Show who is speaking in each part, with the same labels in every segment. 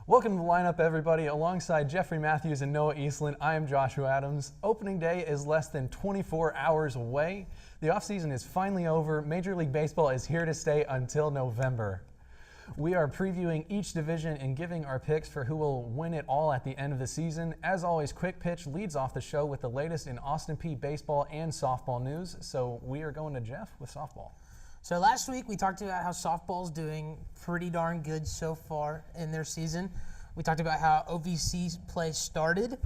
Speaker 1: Welcome to the lineup, everybody. Alongside Jeffrey Matthews and Noah Eastland, I am Joshua Adams. Opening day is less than 24 hours away. The offseason is finally over. Major League Baseball is here to stay until November. We are previewing each division and giving our picks for who will win it all at the end of the season. As always, Quick Pitch leads off the show with the latest in Austin Peay baseball and softball news. So we are going to Jeff with softball.
Speaker 2: So last week we talked about how softball's doing pretty darn good so far in their season. We talked about how OVC play started.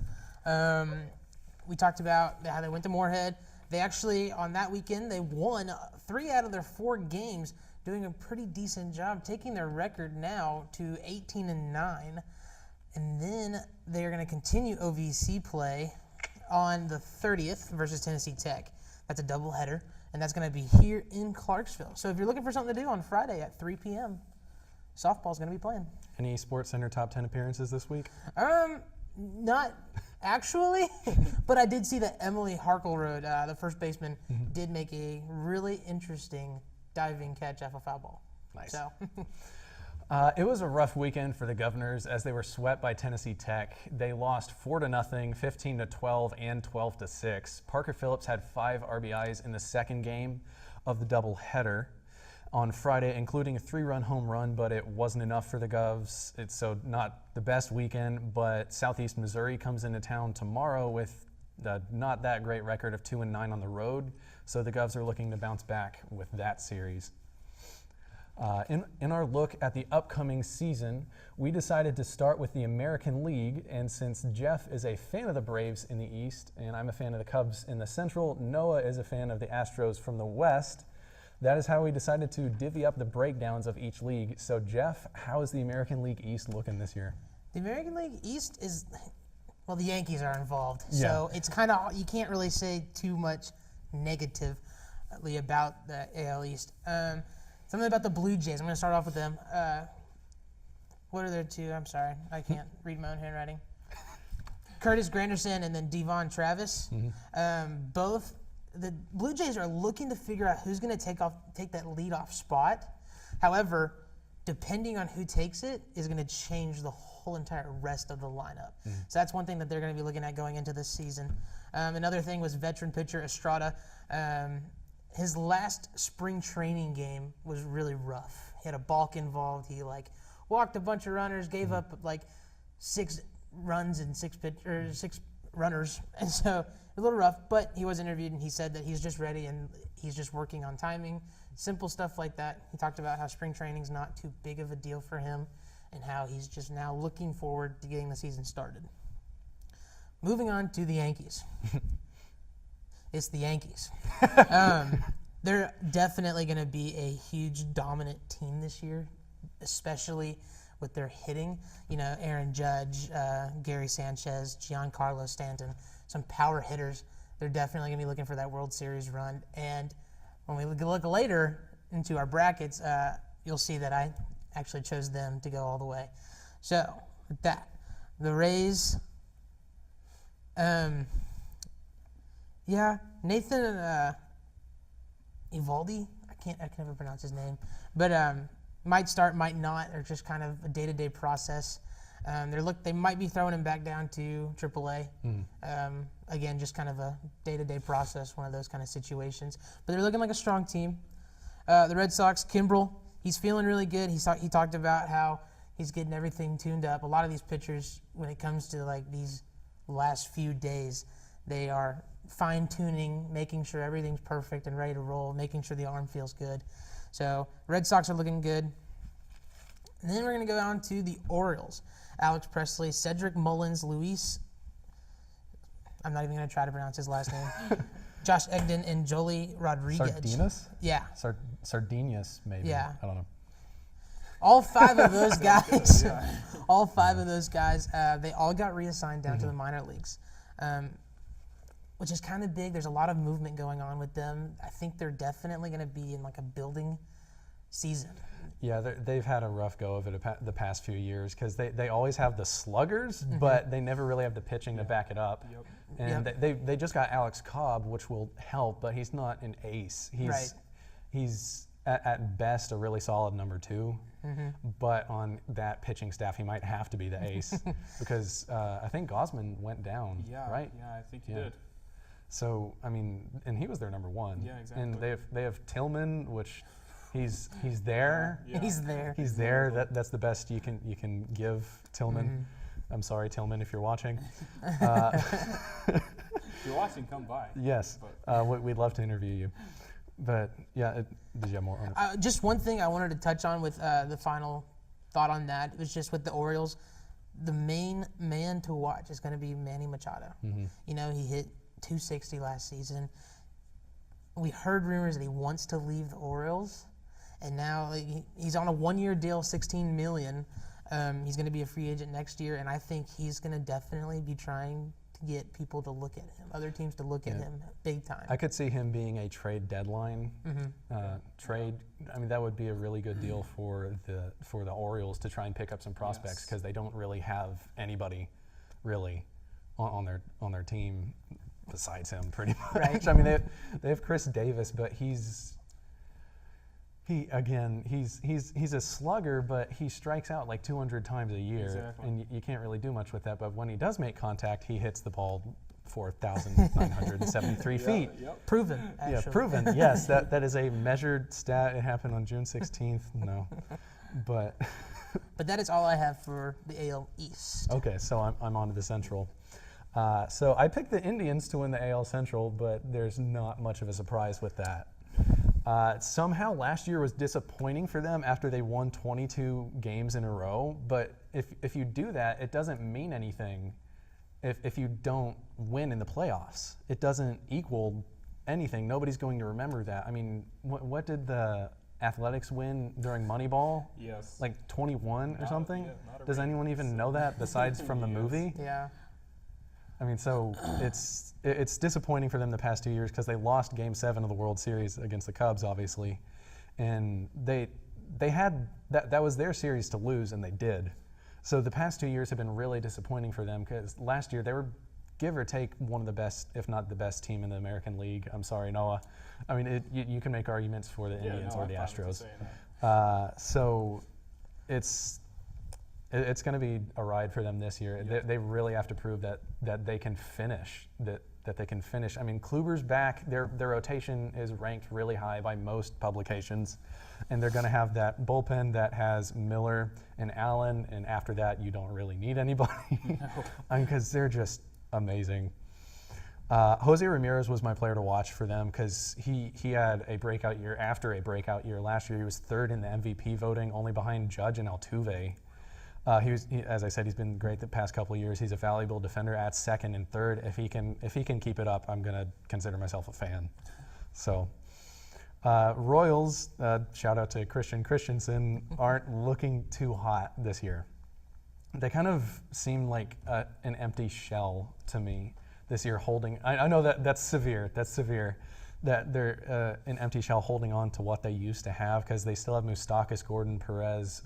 Speaker 2: We talked about how they went to Moorhead. They actually, on that weekend, they won 3 out of their 4 games, doing a pretty decent job, taking their record now to 18-9. And then they're going to continue OVC play on the 30th versus Tennessee Tech. That's a doubleheader. And that's going to be here in Clarksville. So if you're looking for something to do on Friday at 3 p.m., softball's going to be playing.
Speaker 1: Any Sports Center top 10 appearances this week?
Speaker 2: Not actually, but I did see that Emily Harkleroad, the first baseman, did make a really interesting diving catch off a foul ball.
Speaker 1: Nice.
Speaker 2: So.
Speaker 1: It was a rough weekend for the Governors as they were swept by Tennessee Tech. They lost 4-0, 15-12, and 12-6. Parker Phillips had 5 RBIs in the second game of the doubleheader on Friday, including a 3-run home run, but it wasn't enough for the Govs. It's so not the best weekend, but Southeast Missouri comes into town tomorrow with the not that great record of 2-9 on the road. So the Govs are looking to bounce back with that series. In our look at the upcoming season, we decided to start with the American League, and since Jeff is a fan of the Braves in the East and I'm a fan of the Cubs in the Central, Noah is a fan of the Astros from the West, that is how we decided to divvy up the breakdowns of each league. So Jeff, how is the American League East looking this year?
Speaker 2: The American League East is, well, the Yankees are involved,
Speaker 1: Yeah.
Speaker 2: so it's kind of, you can't really say too much negatively about the AL East. Something about the Blue Jays. I'm going to start off with them. What are their two? I'm sorry. I can't read my own handwriting. Curtis Granderson and then Devon Travis. Both. The Blue Jays are looking to figure out who's going to take that leadoff spot. However, depending on who takes it is going to change the whole entire rest of the lineup. So that's one thing that they're going to be looking at going into this season. Another thing was veteran pitcher Estrada. His last spring training game was really rough. He had a balk involved. He walked a bunch of runners, gave up 6 runs and 6 runners, and so a little rough. But he was interviewed and he said that he's just ready and he's just working on timing, simple stuff like that. He talked about how spring training's not too big of a deal for him and how he's just now looking forward to getting the season started. Moving on to the Yankees. It's the Yankees. They're definitely going to be a huge dominant team this year, especially with their hitting. You know, Aaron Judge, Gary Sanchez, Giancarlo Stanton, some power hitters. They're definitely going to be looking for that World Series run. And when we look later into our brackets, you'll see that I actually chose them to go all the way. So, with that, the Rays... Nathan Eovaldi, I can never pronounce his name, but might start, might not, or just kind of a day-to-day process. They might be throwing him back down to AAA. Again, just kind of a day-to-day process, one of those kind of situations. But they're looking like a strong team. The Red Sox, Kimbrel, he's feeling really good. He talked about how he's getting everything tuned up. A lot of these pitchers, when it comes to these last few days, they are fine-tuning, making sure everything's perfect and ready to roll, making sure the arm feels good. So Red Sox are looking good. And then we're going to go on to the Orioles. Alex Presley, Cedric Mullins, Luis, I'm not even going to try to pronounce his last name, Josh Egden, and Jolie Rodriguez.
Speaker 1: Sardinas?
Speaker 2: Yeah.
Speaker 1: Sardinas, maybe.
Speaker 2: Yeah.
Speaker 1: I don't know.
Speaker 2: All 5 of those guys, they all got reassigned down to the minor leagues, which is kind of big. There's a lot of movement going on with them. I think they're definitely going to be in a building season.
Speaker 1: Yeah, they've had a rough go of it the past few years because they always have the sluggers, but they never really have the pitching to back it up. And they just got Alex Cobb, which will help, but he's not an ace. He's at best a really solid number 2. But on that pitching staff, he might have to be the ace because I think Gosman went down, right?
Speaker 3: Yeah, I think he did.
Speaker 1: So, I mean, and he was their number 1.
Speaker 3: Yeah, exactly.
Speaker 1: And they have Tillman, which he's there.
Speaker 2: Yeah. He's there.
Speaker 1: He's there. That's the best you can give Tillman. I'm sorry, Tillman, if you're watching.
Speaker 3: If you're watching, come by.
Speaker 1: Yes, we'd love to interview you. But yeah, did you have more?
Speaker 2: Just one thing I wanted to touch on with the final thought on that was just with the Orioles. The main man to watch is going to be Manny Machado. You know, he hit 260 last season. We heard rumors that he wants to leave the Orioles, and now he's on a 1-year deal, $16 million. He's going to be a free agent next year, and I think he's going to definitely be trying to get people to look at him, other teams to look at him big time.
Speaker 1: I could see him being a trade deadline trade. I mean, that would be a really good deal for the Orioles to try and pick up some prospects because they don't really have anybody really on their team besides him, pretty much.
Speaker 2: Right.
Speaker 1: I mean, they have Chris Davis, but he's a slugger, but he strikes out like 200 times a year, and you can't really do much with that. But when he does make contact, he hits the ball 4,973 feet.
Speaker 2: Proven, actually.
Speaker 1: Yeah, proven. Yes, that is a measured stat. It happened on June 16th. No, but
Speaker 2: that is all I have for the AL East.
Speaker 1: Okay, so I'm on to the Central. So I picked the Indians to win the AL Central, but there's not much of a surprise with that. Somehow last year was disappointing for them after they won 22 games in a row. But if you do that, it doesn't mean anything if you don't win in the playoffs. It doesn't equal anything. Nobody's going to remember that. I mean, what did the Athletics win during Moneyball?
Speaker 3: Yes.
Speaker 1: Like 21 or something?
Speaker 3: Yeah,
Speaker 1: Does anyone even know that besides from the movie?
Speaker 2: Yeah.
Speaker 1: I mean, so it's disappointing for them the past 2 years because they lost Game 7 of the World Series against the Cubs, obviously, and they had that was their series to lose, and they did. So the past 2 years have been really disappointing for them because last year they were, give or take, one of the best, if not the best team in the American League. I'm sorry, Noah. I mean, you can make arguments for the Indians or the Astros. So it's going to be a ride for them this year. They really have to prove that they can finish. That they can finish. I mean, Kluber's back. Their rotation is ranked really high by most publications, and they're going to have that bullpen that has Miller and Allen. And after that, you don't really need anybody because they're just amazing. Jose Ramirez was my player to watch for them because he had a breakout year after a breakout year. Last year, he was third in the MVP voting, only behind Judge and Altuve. As I said, he's been great the past couple of years. He's a valuable defender at second and third. If he can keep it up, I'm going to consider myself a fan. So, Royals, shout out to Christian Christensen, aren't looking too hot this year. They kind of seem like an empty shell to me this year. I know that's severe. That's severe. That they're an empty shell holding on to what they used to have because they still have Moustakas, Gordon, Perez.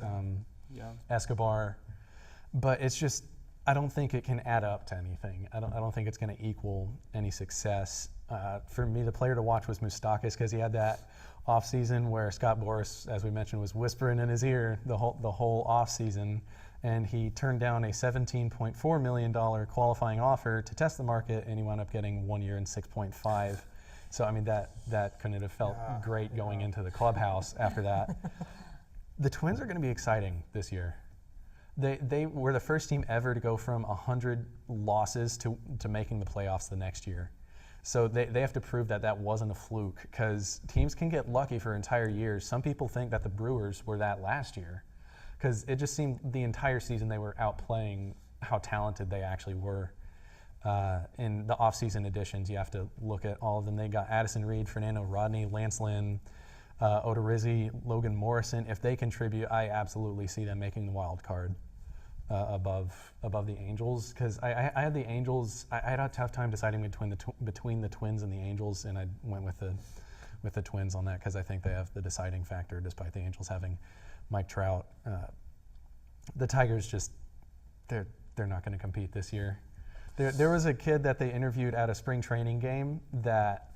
Speaker 1: Escobar, but it's just I don't think it can add up to anything. I don't think it's going to equal any success. For me, the player to watch was Moustakas because he had that offseason where Scott Boras, as we mentioned, was whispering in his ear the whole offseason, and he turned down a $17.4 million qualifying offer to test the market, and he wound up getting 1 year and 6.5. So I mean that couldn't have felt great going into the clubhouse after that. The Twins are going to be exciting this year. They were the first team ever to go from 100 losses to making the playoffs the next year. So they have to prove that wasn't a fluke because teams can get lucky for entire years. Some people think that the Brewers were that last year because it just seemed the entire season they were outplaying how talented they actually were. In the offseason additions, you have to look at all of them. They got Addison Reed, Fernando Rodney, Lance Lynn, Odorizzi, Logan Morrison. If they contribute, I absolutely see them making the wild card above the Angels because I had the Angels. I had a tough time deciding between the Twins and the Angels, and I went with the Twins on that because I think they have the deciding factor, despite the Angels having Mike Trout. The Tigers just they're not going to compete this year. There was a kid that they interviewed at a spring training game that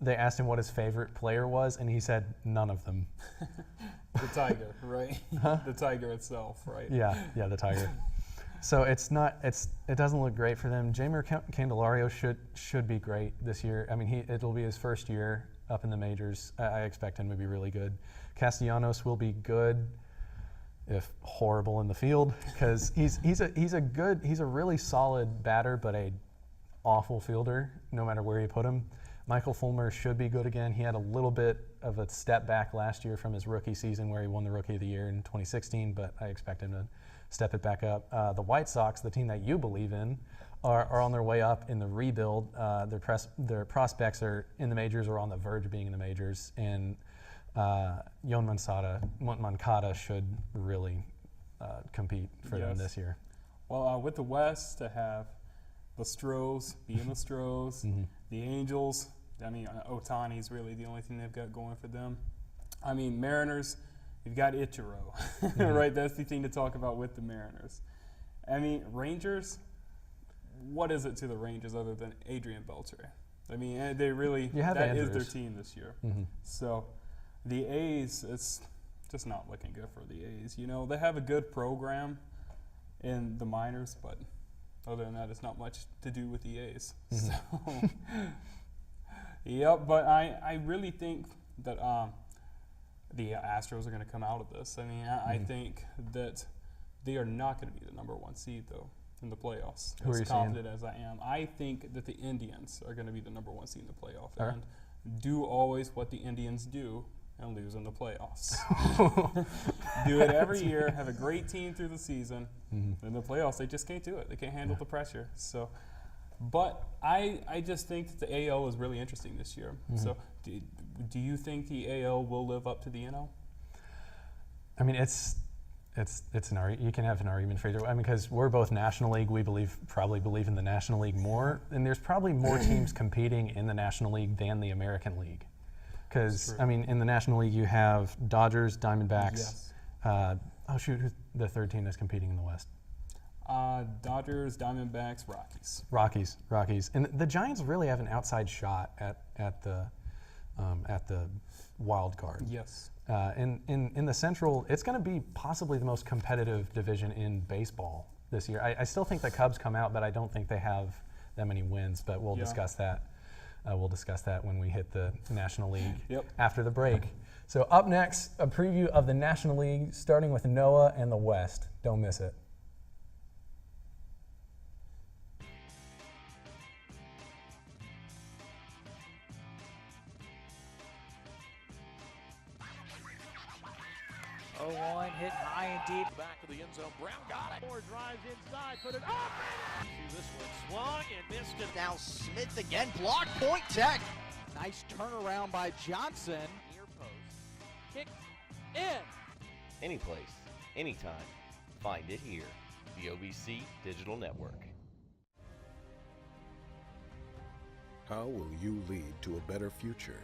Speaker 1: they asked him what his favorite player was, and he said none of them.
Speaker 3: The Tiger, right?
Speaker 1: Huh?
Speaker 3: The Tiger itself, right?
Speaker 1: Yeah, the Tiger. So it doesn't look great for them. Jamer Candelario should be great this year. I mean, it'll be his first year up in the majors. I expect him to be really good. Castellanos will be good, if horrible in the field, because he's a really solid batter, but a awful fielder no matter where you put him. Michael Fulmer should be good again. He had a little bit of a step back last year from his rookie season where he won the Rookie of the Year in 2016, but I expect him to step it back up. The White Sox, the team that you believe in, are on their way up in the rebuild. Their prospects are in the majors or on the verge of being in the majors, and Yoan Moncada should really compete for them this year.
Speaker 3: Well, with the West, to have the Stros being the Stros, the Angels. I mean, Ohtani's really the only thing they've got going for them. I mean, Mariners, you've got Ichiro, right? That's the thing to talk about with the Mariners. I mean, Rangers, what is it to the Rangers other than Adrian Beltre? I mean, they really, that is their team this year. So the A's, it's just not looking good for the A's. You know, they have a good program in the minors, but other than that, it's not much to do with the A's. So, yep, but I really think that the Astros are going to come out of this. I mean, I think that they are not going to be the #1 seed, though, in the playoffs.
Speaker 1: Who are you
Speaker 3: as confident as I am. I think that the Indians are going to be the #1 seed in the playoff and do always what the Indians do and lose in the playoffs. Do it every year, have a great team through the season. In the playoffs, they just can't do it. They can't handle the pressure. So, but I just think that the AL is really interesting this year. So do you think the AL will live up to the NL?
Speaker 1: I mean, it's an argument. You can have an argument for either way. I mean, because we're both National League, we probably believe in the National League more, and there's probably more teams competing in the National League than the American League. Because I mean, in the National League, you have Dodgers, Diamondbacks. Who's the third team that's competing in the West?
Speaker 3: Dodgers, Diamondbacks, Rockies.
Speaker 1: Rockies, and the Giants really have an outside shot at the wild card.
Speaker 3: Yes.
Speaker 1: In the Central, it's going to be possibly the most competitive division in baseball this year. I still think the Cubs come out, but I don't think they have that many wins. But we'll discuss that. We'll discuss that when we hit the National League after the break. So up next, a preview of the National League, starting with Noah and the West. Don't miss it.
Speaker 4: One hit high and deep. Back of the end zone. Brown got it. Moore drives inside. Put it up. This one swung and missed it.
Speaker 5: Now Smith again. Block point Tech.
Speaker 4: Nice turnaround by Johnson. Near post. Kick in.
Speaker 6: Any place, anytime. Find it here. The OVC Digital Network.
Speaker 7: How will you lead to a better future?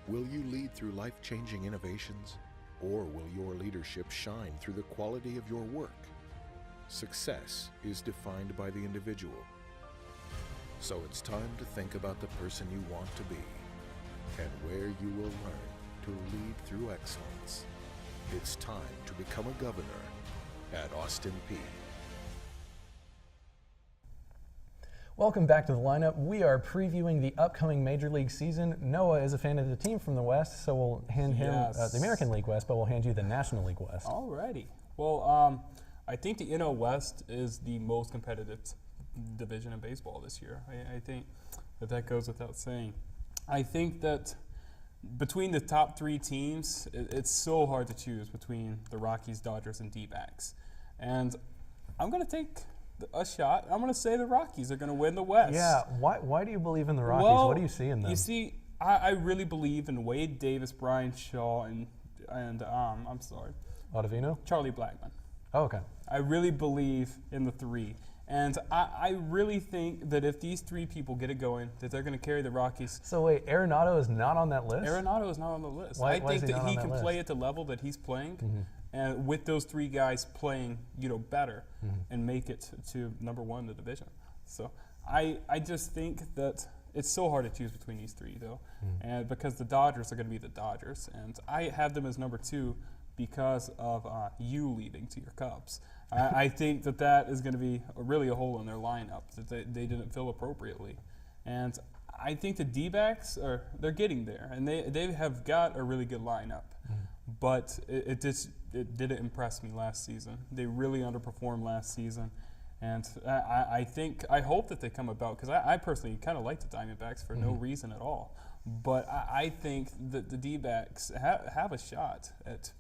Speaker 7: Will you lead through life-changing innovations? Or will your leadership shine through the quality of your work? Success is defined by the individual. So it's time to think about the person you want to be and where you will learn to lead through excellence. It's time to become a governor at Austin Peay.
Speaker 1: Welcome back to the lineup. We are previewing the upcoming Major League season. Noah is a fan of the team from the West, so we'll hand him the American League West, but we'll hand you the National League West.
Speaker 3: Alrighty. Well, I think the NL West is the most competitive division in baseball this year. I think that goes without saying. I think that between the top three teams, it's so hard to choose between the Rockies, Dodgers, and D-backs. And I'm going to take a shot. I'm going to say the Rockies are going to win the West.
Speaker 1: Yeah, why do you believe in the Rockies?
Speaker 3: Well,
Speaker 1: what do you see in them?
Speaker 3: You see, I really believe in Wade Davis, Brian Shaw, and I'm sorry,
Speaker 1: Ottavino?
Speaker 3: Charlie Blackmon.
Speaker 1: Oh, okay.
Speaker 3: I really believe in the three. And I really think that if these three people get it going, that they're going to carry the Rockies.
Speaker 1: So wait, Arenado is not on that list?
Speaker 3: Arenado is not on the list.
Speaker 1: Why
Speaker 3: I think
Speaker 1: is he
Speaker 3: that
Speaker 1: not
Speaker 3: he
Speaker 1: on
Speaker 3: can
Speaker 1: that
Speaker 3: play
Speaker 1: list?
Speaker 3: at the level that he's playing, and with those three guys playing, better, and make it to #1 in the division. So I just think that it's so hard to choose between these three, though, and because the Dodgers are going to be the Dodgers, and I have them as number 2 because of you leading to your Cubs. I think that is going to be really a hole in their lineup that they didn't fill appropriately, and I think the D-backs they're getting there, and they have got a really good lineup, but it didn't impress me last season. They really underperformed last season. And I hope that they come about, because I personally kind of like the Diamondbacks for no reason at all. But I think that the D-backs have a shot at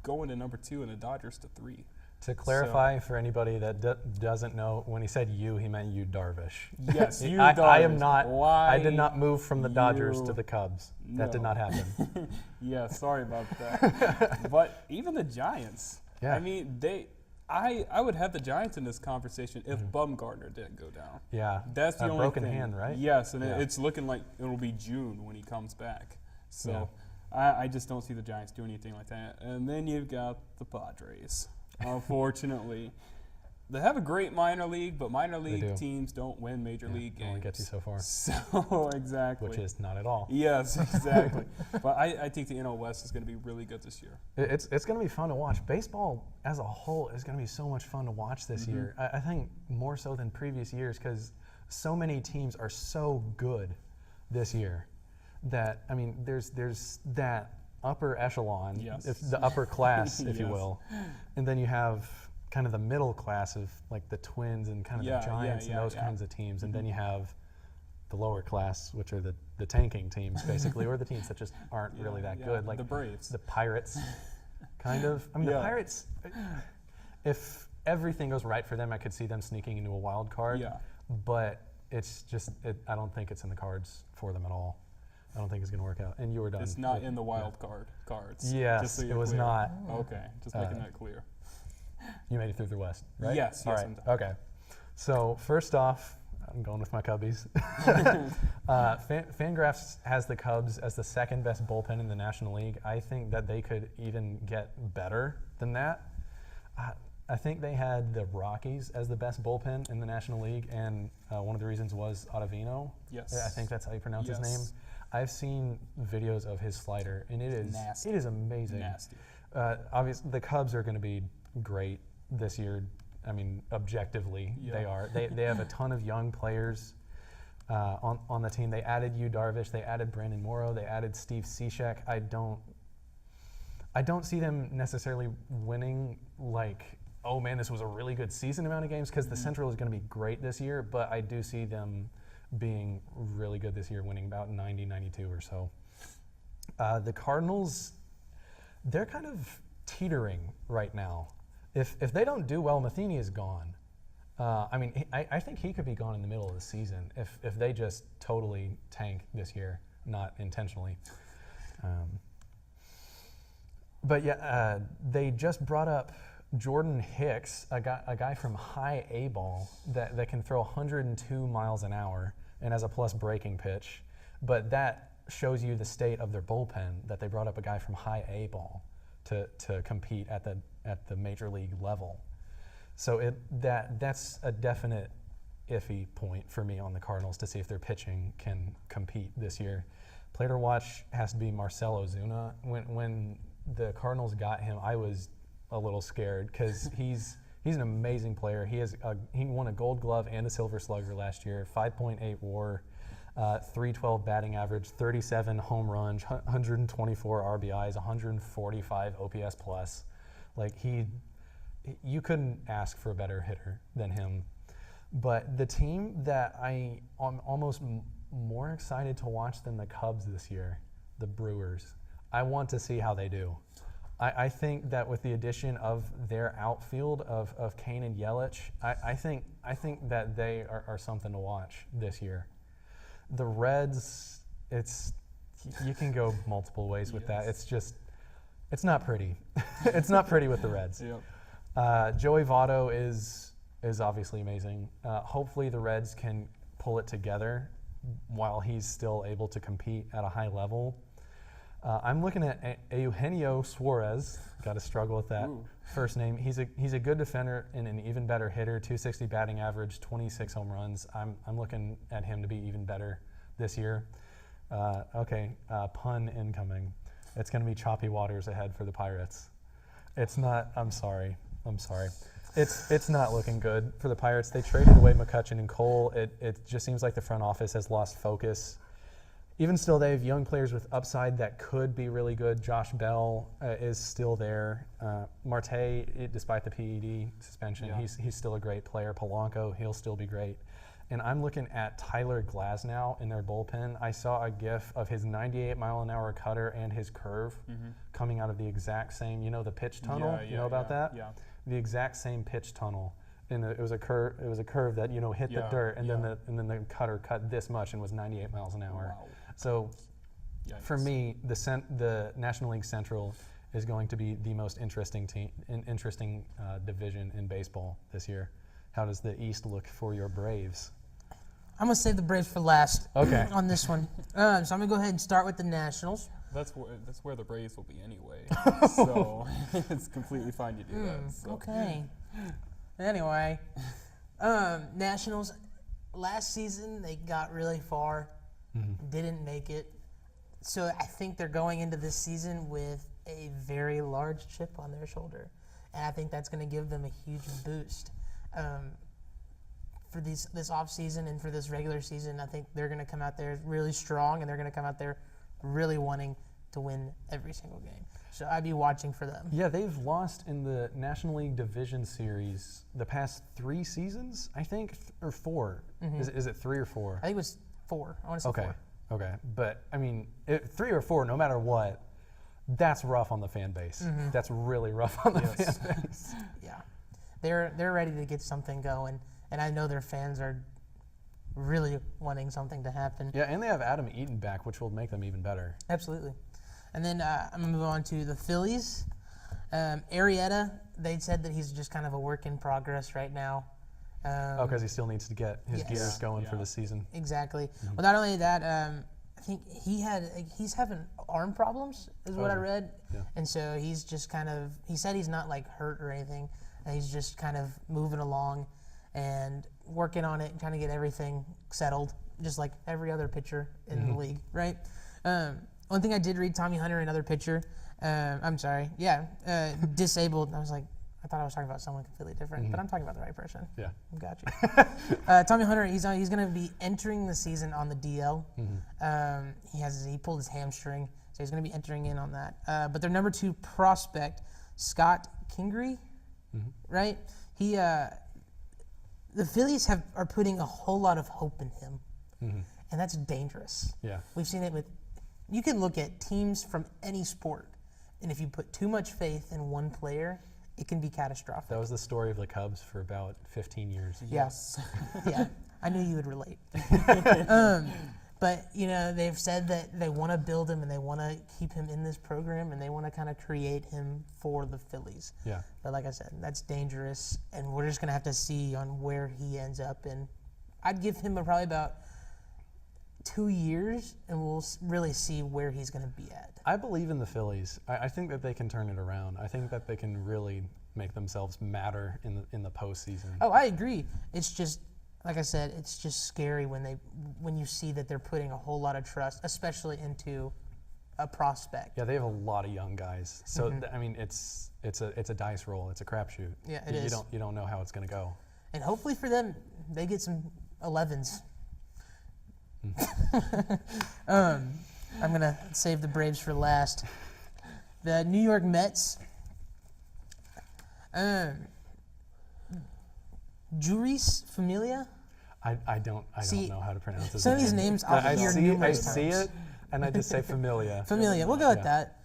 Speaker 3: going to number 2 and the Dodgers to 3.
Speaker 1: To clarify for anybody that doesn't know, when he said you, he meant you, Darvish.
Speaker 3: Yes, you,
Speaker 1: I
Speaker 3: Darvish.
Speaker 1: am not.
Speaker 3: Why
Speaker 1: I did not move from the Dodgers
Speaker 3: you?
Speaker 1: to the Cubs. That did
Speaker 3: No.
Speaker 1: not happen.
Speaker 3: Yeah, sorry about that. But even the Giants,
Speaker 1: Yeah.
Speaker 3: I mean, I would have the Giants in this conversation if Bumgarner didn't go down.
Speaker 1: Yeah.
Speaker 3: That's the
Speaker 1: a
Speaker 3: only
Speaker 1: broken
Speaker 3: thing.
Speaker 1: hand, right?
Speaker 3: Yes, and
Speaker 1: Yeah.
Speaker 3: it's looking like it'll be June when he comes back. So I just don't see the Giants do anything like that. And then you've got the Padres. Unfortunately, they have a great minor league, but minor league teams don't win major league games.
Speaker 1: Only gets you so far.
Speaker 3: So exactly.
Speaker 1: Which is not at all.
Speaker 3: Yes, exactly. But I think the NL West is going to be really good this year.
Speaker 1: It's going to be fun to watch. Baseball as a whole is going to be so much fun to watch this year. I think more so than previous years, because so many teams are so good this year that, I mean, there's that upper echelon, it's the upper class, if you will, and then you have kind of the middle class of like the Twins and kind of the Giants and those kinds of teams, and then you have the lower class, which are the tanking teams basically, or the teams that just aren't really that good, like
Speaker 3: the Braves,
Speaker 1: the Pirates, kind of. I mean, the Pirates, if everything goes right for them, I could see them sneaking into a wild card. But it's just, I don't think it's in the cards for them at all. I don't think it's going to work out. And you were done.
Speaker 3: It's not in the wild cards.
Speaker 1: Yes,
Speaker 3: just so
Speaker 1: it was not.
Speaker 3: Okay, just making that clear.
Speaker 1: You made it through the West, right?
Speaker 3: Yes.
Speaker 1: All right. Okay. So first off, I'm going with my Cubbies. Fangraphs has the Cubs as the second best bullpen in the National League. I think that they could even get better than that. I think they had the Rockies as the best bullpen in the National League, and one of the reasons was Ottavino.
Speaker 3: Yes.
Speaker 1: I think that's how you pronounce his name. I've seen videos of his slider, and it is
Speaker 3: nasty.
Speaker 1: It is amazing.
Speaker 3: Nasty.
Speaker 1: Obviously, the Cubs are going to be great this year. I mean, objectively, they are. They have a ton of young players on the team. They added Yu Darvish. They added Brandon Morrow. They added Steve Cishek. I don't see them necessarily winning like, oh man, this was a really good season amount of games, because the Central is going to be great this year, but I do see them being really good this year, winning about 90, 92 or so. The Cardinals, they're kind of teetering right now. If they don't do well, Matheny is gone. I mean, I think he could be gone in the middle of the season if they just totally tank this year, not intentionally. But yeah, they just brought up Jordan Hicks, a guy from high A ball that can throw 102 miles an hour and has a plus breaking pitch. But that shows you the state of their bullpen, that they brought up a guy from high A ball to compete at the major league level. So that's a definite iffy point for me on the Cardinals to see if their pitching can compete this year. Player to watch has to be Marcell Ozuna. When the Cardinals got him, I was a little scared, because he's an amazing player. He won a Gold Glove and a Silver Slugger last year, 5.8 WAR, 312 batting average, 37 home runs, 124 RBIs, 145 OPS plus. Like you couldn't ask for a better hitter than him. But the team that I'm almost more excited to watch than the Cubs this year, the Brewers. I want to see how they do. I think that with the addition of their outfield of Kane and Yelich, I think that they are something to watch this year. The Reds, you can go multiple ways with that. It's not pretty. It's not pretty with the Reds. Joey Votto is obviously amazing. Hopefully the Reds can pull it together while he's still able to compete at a high level. I'm looking at Eugenio Suarez. Got to struggle with that first name. He's a good defender and an even better hitter. 260 batting average, 26 home runs. I'm looking at him to be even better this year. Pun incoming. It's going to be choppy waters ahead for the Pirates. It's not. I'm sorry. It's not looking good for the Pirates. They traded away McCutchen and Cole. It just seems like the front office has lost focus. Even still, they have young players with upside that could be really good. Josh Bell is still there. Marte, despite the PED suspension, he's still a great player. Polanco, he'll still be great. And I'm looking at Tyler Glasnow in their bullpen. I saw a GIF of his 98-mile-an-hour cutter and his curve coming out of the exact same, the pitch tunnel? You know about that?
Speaker 3: Yeah.
Speaker 1: The exact same pitch tunnel. And it was a curve that, hit the dirt, and then the cutter cut this much and was 98 miles an hour.
Speaker 3: Wow.
Speaker 1: So for me, the National League Central is going to be the most interesting division in baseball this year. How does the East look for your Braves?
Speaker 2: I'm going to save the Braves for last on this one. So I'm going to go ahead and start with the Nationals.
Speaker 3: That's where the Braves will be anyway. So it's completely fine to do that. So.
Speaker 2: Okay. Anyway, Nationals, last season they got really far, didn't make it. So I think they're going into this season with a very large chip on their shoulder. And I think that's going to give them a huge boost. For this offseason and for this regular season, I think they're going to come out there really strong, and they're going to come out there really wanting to win every single game. So I'd be watching for them.
Speaker 1: Yeah, they've lost in the National League Division Series the past 3 seasons, I think, or 4. Is it 3 or 4?
Speaker 2: I think it was 4. I want to say 4.
Speaker 1: Okay. But, 3 or 4, no matter what, that's rough on the fan base. That's really rough on the fan base.
Speaker 2: Yeah. They're ready to get something going, and I know their fans are really wanting something to happen.
Speaker 1: Yeah, and they have Adam Eaton back, which will make them even better.
Speaker 2: Absolutely. And then I'm going to move on to the Phillies. Arrieta, they said that he's just kind of a work in progress right now.
Speaker 1: Because he still needs to get his gears going for the season.
Speaker 2: Exactly. Well, not only that, I think he's having arm problems, is what I read.
Speaker 1: Yeah.
Speaker 2: And so he's just he said he's not like hurt or anything. And he's just kind of moving along and working on it and trying to get everything settled, just like every other pitcher in the league, right? One thing I did read, Tommy Hunter, another pitcher, disabled. I thought I was talking about someone completely different, but I'm talking about the right person.
Speaker 1: Yeah.
Speaker 2: Got you. Tommy Hunter, he's going to be entering the season on the DL. He pulled his hamstring, so he's going to be entering in on that. But their number 2 prospect, Scott Kingery, right? The Phillies are putting a whole lot of hope in him, and that's dangerous.
Speaker 1: Yeah.
Speaker 2: We've seen it you can look at teams from any sport, and if you put too much faith in one player, it can be catastrophic.
Speaker 1: That was the story of the Cubs for about 15 years.
Speaker 2: Yes. Yeah, I knew you would relate. But, they've said that they want to build him and they want to keep him in this program and they want to kind of create him for the Phillies.
Speaker 1: Yeah.
Speaker 2: But like I said, that's dangerous, and we're just going to have to see on where he ends up. And I'd give him probably about 2 years, and we'll really see where he's going to be at.
Speaker 1: I believe in the Phillies. I think that they can turn it around. I think that they can really make themselves matter in the postseason.
Speaker 2: Oh, I agree. It's just, like I said, it's just scary when you see that they're putting a whole lot of trust, especially into a prospect.
Speaker 1: Yeah, they have a lot of young guys. So it's a dice roll. It's a crapshoot.
Speaker 2: Yeah, it is.
Speaker 1: You don't know how it's going to go.
Speaker 2: And hopefully for them, they get some 11s. I'm gonna save the Braves for last. The New York Mets. Juris Familia.
Speaker 1: I don't know how to pronounce it.
Speaker 2: Some of these names I'll hear numerous times.
Speaker 1: I see it, and I just say Familia.
Speaker 2: Familia. We'll go with that.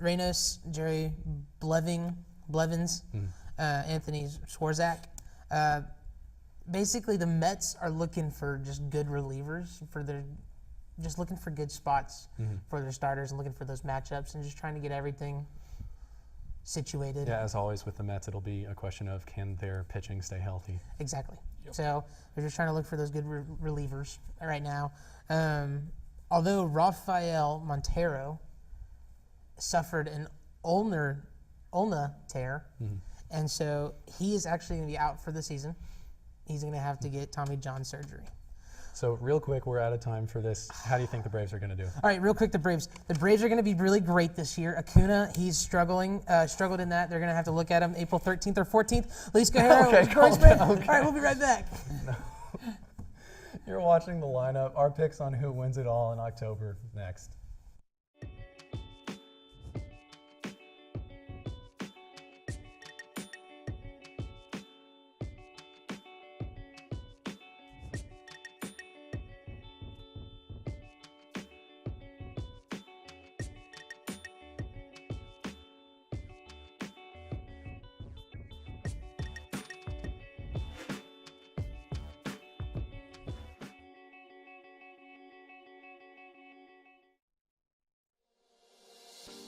Speaker 2: Reynos, Jerry Blevins, Anthony Swarzak. Basically, the Mets are looking for just good relievers just looking for good spots for their starters and looking for those matchups and just trying to get everything situated.
Speaker 1: Yeah, as always with the Mets, it'll be a question of can their pitching stay healthy.
Speaker 2: Exactly. Yep. So they're just trying to look for those good relievers right now. although Rafael Montero suffered an ulnar tear, and so he is actually going to be out for the season. He's going to have to get Tommy John surgery.
Speaker 1: So real quick, we're out of time for this. How do you think the Braves are going to do?
Speaker 2: All right, real quick, the Braves. The Braves are going to be really great this year. Acuna, he's struggled in that. They're going to have to look at him April 13th or 14th. Luis Guerrero,
Speaker 1: Okay,
Speaker 2: Braves.
Speaker 1: calm down,
Speaker 2: All
Speaker 1: okay.
Speaker 2: right, we'll be right back.
Speaker 1: You're watching The Lineup. Our picks on who wins it all in October next.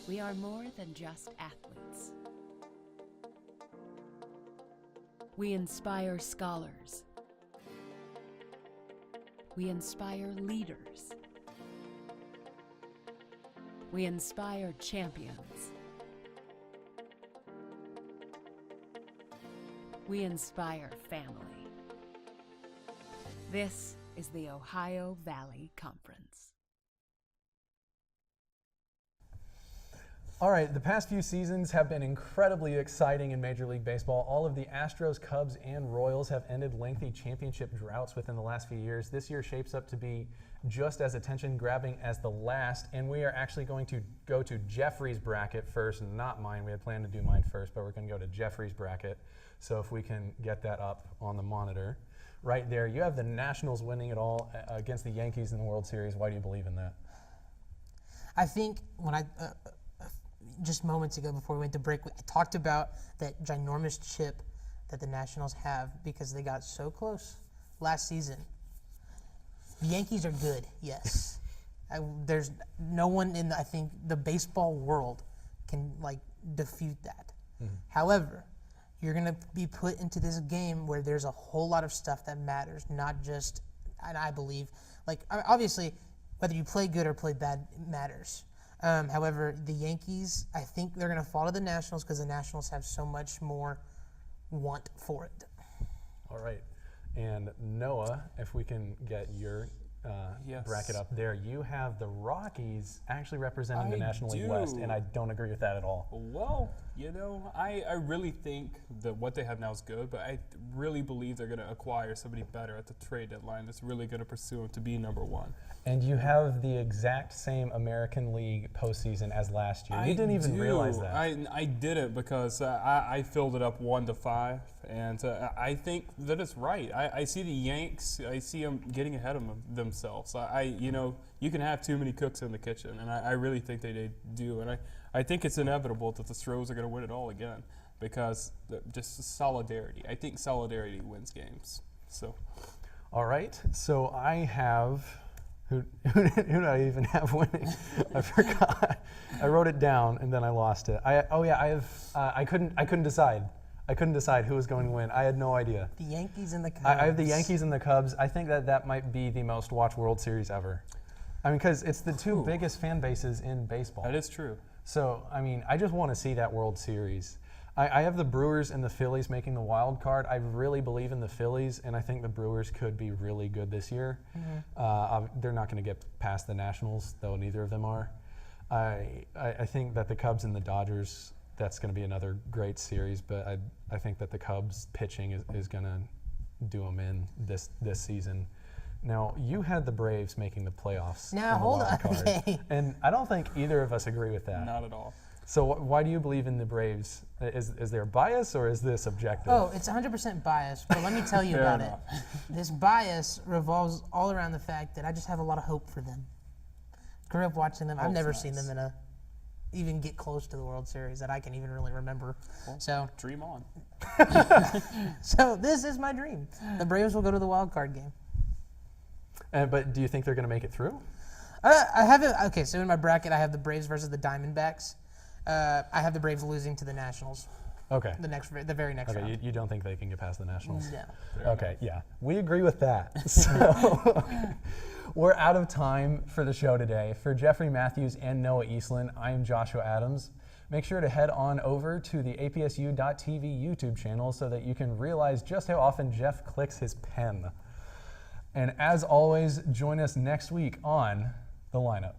Speaker 8: We are more than just athletes. We inspire scholars. We inspire leaders. We inspire champions. We inspire family. This is the Ohio Valley Conference.
Speaker 1: All right, the past few seasons have been incredibly exciting in Major League Baseball. All of the Astros, Cubs, and Royals have ended lengthy championship droughts within the last few years. This year shapes up to be just as attention-grabbing as the last, and we are actually going to go to Jeffrey's bracket first, not mine. We had planned to do mine first, but we're going to go to Jeffrey's bracket. So if we can get that up on the monitor. Right there, you have the Nationals winning it all against the Yankees in the World Series. Why do you believe in that?
Speaker 2: I think when just moments ago before we went to break, I talked about that ginormous chip that the Nationals have because they got so close last season. The Yankees are good, yes. There's no one in, I think, the baseball world can, defute that. However, you're going to be put into this game where there's a whole lot of stuff that matters, not just, and I believe, obviously, whether you play good or play bad matters. However, the Yankees, I think they're going to fall to the Nationals because the Nationals have so much more want for it.
Speaker 1: All right. And Noah, if we can get your bracket up there, you have the Rockies actually representing the National League West, and I don't agree with that at all.
Speaker 3: Well, I really think that what they have now is good, but I really believe they're going to acquire somebody better at the trade deadline that's really going to pursue them to be number one.
Speaker 1: And you have the exact same American League postseason as last year. You didn't even realize that.
Speaker 3: I didn't because I filled it up 1-5, and I think that it's right. I see the Yanks. I see them getting ahead of themselves. You can have too many cooks in the kitchen, and I really think they do. And I think it's inevitable that the Stros are going to win it all again because just solidarity. I think solidarity wins games. So,
Speaker 1: all right. So I have. Who did I even have winning? I forgot. I wrote it down and then I lost it. I couldn't decide. I couldn't decide who was going to win. I had no idea.
Speaker 2: The Yankees and the Cubs.
Speaker 1: I have the Yankees and the Cubs. I think that might be the most watched World Series ever. I mean, because it's the two biggest fan bases in baseball.
Speaker 3: That is true.
Speaker 1: So, I mean, I just want to see that World Series. I have the Brewers and the Phillies making the wild card. I really believe in the Phillies, and I think the Brewers could be really good this year. They're not going to get past the Nationals, though neither of them are. I think that the Cubs and the Dodgers, that's going to be another great series, but I think that the Cubs pitching is going to do them in this season. Now, you had the Braves making the playoffs.
Speaker 2: Now, hold on. Okay.
Speaker 1: And I don't think either of us agree with that.
Speaker 3: Not at all.
Speaker 1: So why do you believe in the Braves? Is there bias or is this objective?
Speaker 2: Oh, it's 100% biased, but let me tell you about it. This bias revolves all around the fact that I just have a lot of hope for them. Grew up watching them. I've never seen them even get close to the World Series that I can even really remember.
Speaker 3: Well,
Speaker 2: so
Speaker 3: dream on.
Speaker 2: So this is my dream. The Braves will go to the wild card game.
Speaker 1: But do you think they're going to make it through?
Speaker 2: I have it. Okay, so in my bracket, I have the Braves versus the Diamondbacks. I have the Braves losing to the Nationals.
Speaker 1: Okay.
Speaker 2: The very next
Speaker 1: Okay,
Speaker 2: round.
Speaker 1: you don't think they can get past the Nationals?
Speaker 2: No.
Speaker 1: Okay, yeah. We agree with that. So we're out of time for the show today. For Jeffrey Matthews and Noah Eastland, I'm Joshua Adams. Make sure to head on over to the APSU.TV YouTube channel so that you can realize just how often Jeff clicks his pen. And as always, join us next week on The Lineup.